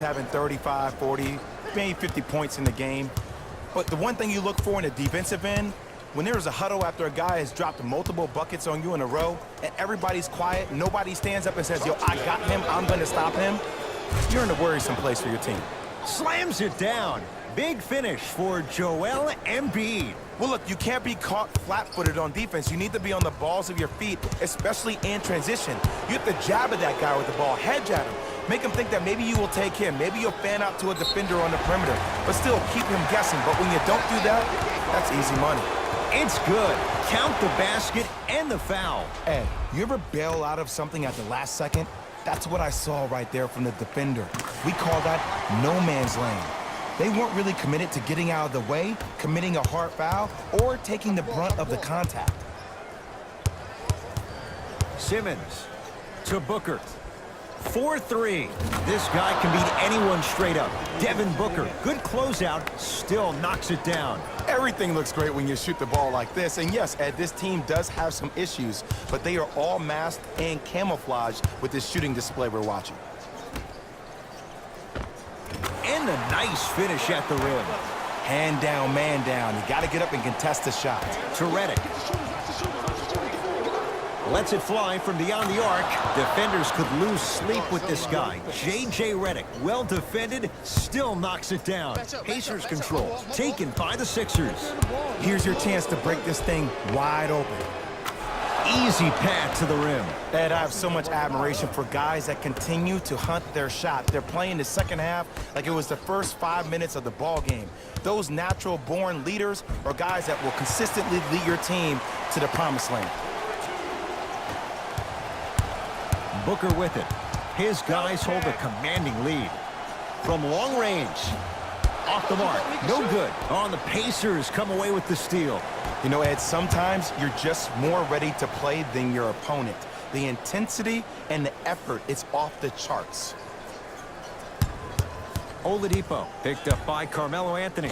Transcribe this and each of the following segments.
having 35, 40, maybe 50 points in the game. But the one thing you look for in the defensive end, when there's a huddle after a guy has dropped multiple buckets on you in a row, and everybody's quiet, nobody stands up and says, yo, I got him, I'm going to stop him, you're in a worrisome place for your team. Slams it down. Big finish for Joel Embiid. Well, look, you can't be caught flat-footed on defense. You need to be on the balls of your feet, especially in transition. You have to jab at that guy with the ball, head jab him. Make him think that maybe you will take him. Maybe you'll fan out to a defender on the perimeter, but still keep him guessing. But when you don't do that, that's easy money. It's good. Count the basket and the foul. Ed, you ever bail out of something at the last second? That's what I saw right there from the defender. We call that no man's land. They weren't really committed to getting out of the way, committing a hard foul, or taking the brunt of the contact. Simmons to Booker. 4-3. This guy can beat anyone straight up. Devin Booker, good closeout, still knocks it down. Everything looks great when you shoot the ball like this. And yes, Ed, this team does have some issues, but they are all masked and camouflaged with this shooting display we're watching. And a nice finish at the rim. Hand down, man down. You got to get up and contest the shot. To Redick. Lets it fly from beyond the arc. Defenders could lose sleep with this guy. J.J. Redick, well defended, still knocks it down. Pacers control, taken by the Sixers. Here's your chance to break this thing wide open. Easy path to the rim. Ed, I have so much admiration for guys that continue to hunt their shot. They're playing the second half like it was the first 5 minutes of the ball game. Those natural-born leaders are guys that will consistently lead your team to the promised land. Booker with it. His guys hold a commanding lead. From long range. Off the mark. No good. On the Pacers come away with the steal. You know, Ed, sometimes you're just more ready to play than your opponent. The intensity and the effort is off the charts. Oladipo picked up by Carmelo Anthony.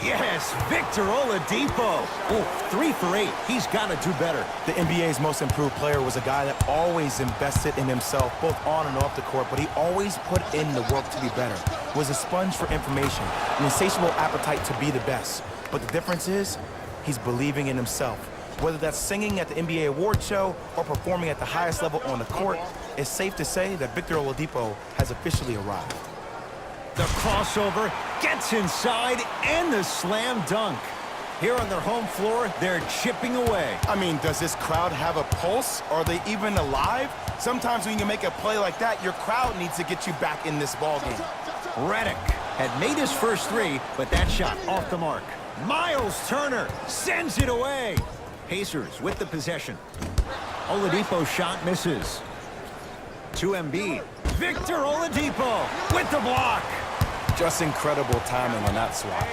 Yes, Victor Oladipo. Oh, 3 for 8. He's got to do better. The NBA's most improved player was a guy that always invested in himself, both on and off the court, but he always put in the work to be better. Was a sponge for information, an insatiable appetite to be the best. But the difference is, he's believing in himself. Whether that's singing at the NBA award show or performing at the highest level on the court, it's safe to say that Victor Oladipo has officially arrived. The crossover gets inside and the slam dunk. Here on their home floor, they're chipping away. I mean, does this crowd have a pulse? Are they even alive? Sometimes when you make a play like that, your crowd needs to get you back in this ballgame. Redick had made his first 3, but that shot off the mark. Miles Turner sends it away. Pacers with the possession. Oladipo's shot misses. To Embiid. Victor Oladipo with the block. Just incredible timing on that swap.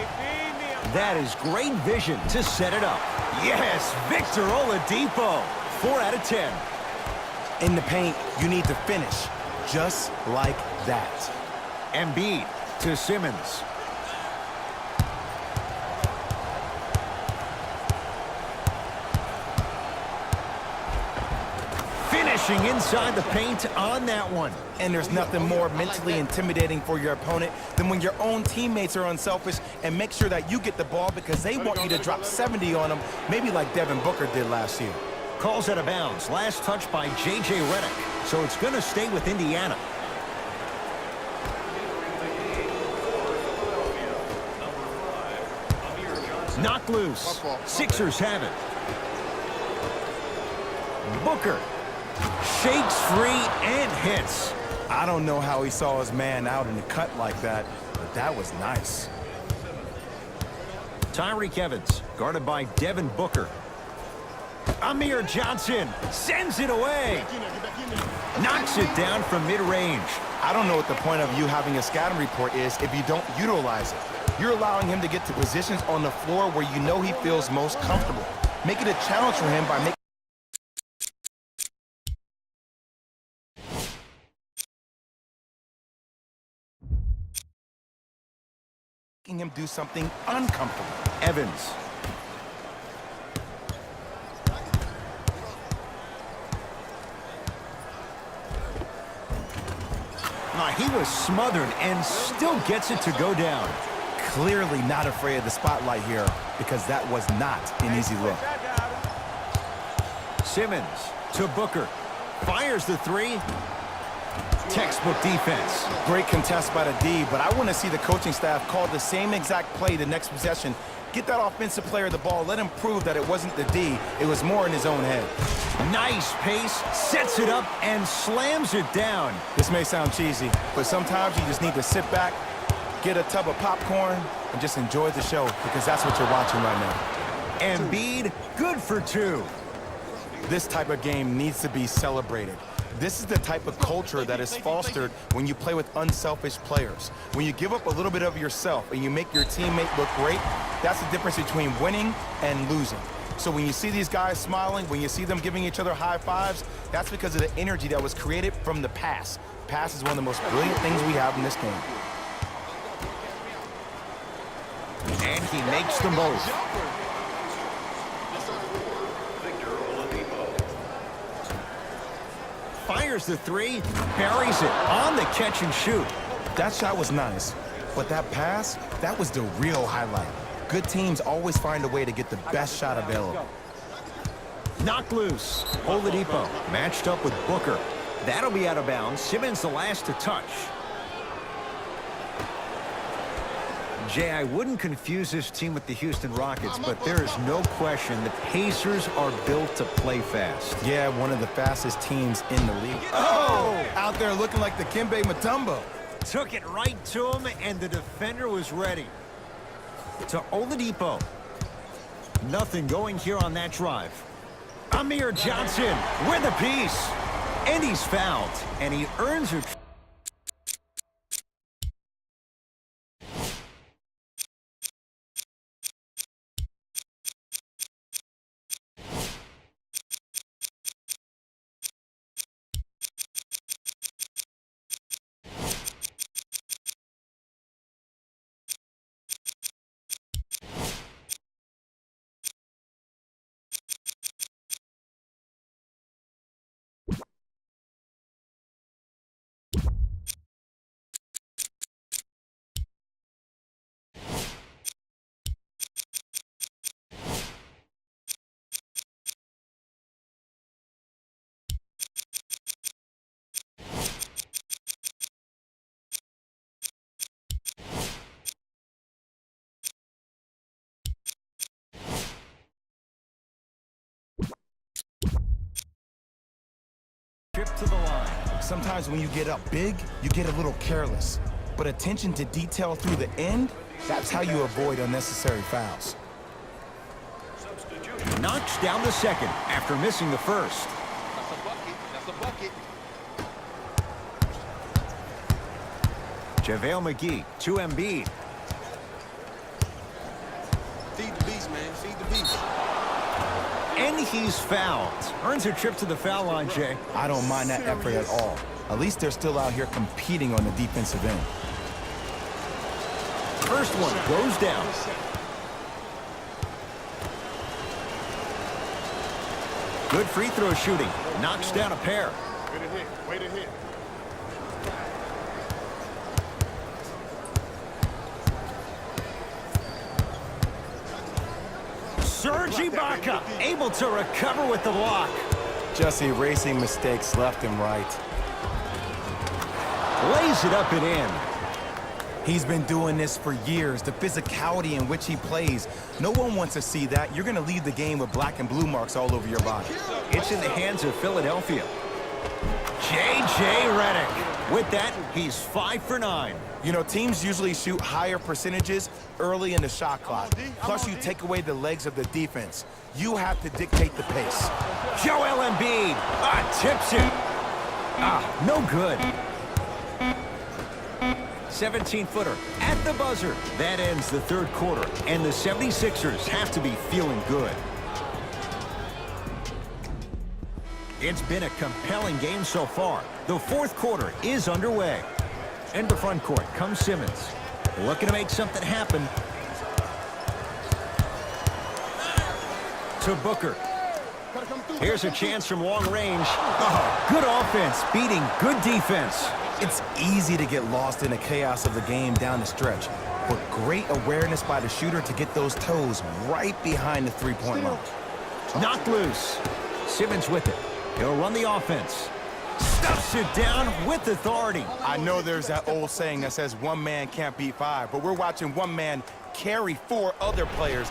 That is great vision to set it up. Yes, Victor Oladipo. 4 out of 10. In the paint, you need to finish just like that. Embiid to Simmons. Finishing inside the paint on that one. And there's nothing more mentally intimidating for your opponent than when your own teammates are unselfish and make sure that you get the ball because they want you to drop 70 on them, maybe like Devin Booker did last year. Calls out of bounds. Last touch by J.J. Redick. So it's going to stay with Indiana. Knocked loose. Sixers have it. Booker shakes free and hits. I don't know how he saw his man out in the cut like that, but that was nice. Tyreke Evans guarded by Devin Booker. Amir Johnson sends it away. Knocks it down from mid-range. I don't know what the point of you having a scouting report is if you don't utilize it. You're allowing him to get to positions on the floor where you know he feels most comfortable. Make it a challenge for him by making him do something uncomfortable. Evans. He was smothered and still gets it to go down. Clearly not afraid of the spotlight here because that was not an easy look. Simmons to Booker. Fires the three. Textbook defense. Great contest by the D, but I want to see the coaching staff call the same exact play the next possession. Get that offensive player the ball. Let him prove that it wasn't the D. It was more in his own head. Nice pace. Sets it up and slams it down. This may sound cheesy, but sometimes you just need to sit back, get a tub of popcorn, and just enjoy the show because that's what you're watching right now. Embiid, good for two. This type of game needs to be celebrated. This is the type of culture that is fostered when you play with unselfish players. When you give up a little bit of yourself and you make your teammate look great, that's the difference between winning and losing. So when you see these guys smiling, when you see them giving each other high fives, that's because of the energy that was created from the pass. Pass is one of the most brilliant things we have in this game. And he makes the move. Fires the three, buries it on the catch and shoot. That shot was nice, but that pass, that was the real highlight. Good teams always find a way to get the best shot available. Knocked loose. Oladipo matched up with Booker. That'll be out of bounds. Simmons the last to touch. Jay, I wouldn't confuse this team with the Houston Rockets, but there is no question the Pacers are built to play fast. Yeah, one of the fastest teams in the league. Oh! Out there looking like the Kimbe Mutombo. Took it right to him, and the defender was ready. To Oladipo. Nothing going here on that drive. Amir Johnson with a piece. And he's fouled, and he earns a... Trip to the line. Sometimes when you get up big, you get a little careless. But attention to detail through the end, that's how you avoid unnecessary fouls. Knocks down the second after missing the first. That's a bucket. That's a bucket. JaVale McGee to Embiid. Feed the beast, man. Feed the beast. And he's fouled. Earns a trip to the foul line, Jay. I don't mind that effort at all. At least they're still out here competing on the defensive end. First one goes down. Good free throw shooting. Knocks down a pair. Way to hit. Way to hit. Serge Ibaka able to recover with the block. Just erasing mistakes left and right. Lays it up and in. He's been doing this for years. The physicality in which he plays. No one wants to see that. You're going to leave the game with black and blue marks all over your body. It's in the hands of Philadelphia. J.J. Redick. With that, he's 5 for 9. You know, teams usually shoot higher percentages early in the shot clock. Plus, you take away the legs of the defense. You have to dictate the pace. Joel Embiid. Tips it. No good. 17-footer at the buzzer. That ends the third quarter, and the 76ers have to be feeling good. It's been a compelling game so far. The fourth quarter is underway. Into front court comes Simmons. Looking to make something happen. To Booker. Here's a chance from long range. Good offense beating good defense. It's easy to get lost in the chaos of the game down the stretch, but great awareness by the shooter to get those toes right behind the three-point line. Knocked loose. Simmons with it. He'll run the offense. Stuffs it down with authority. I know there's that old saying that says one man can't beat five, but we're watching one man carry four other players.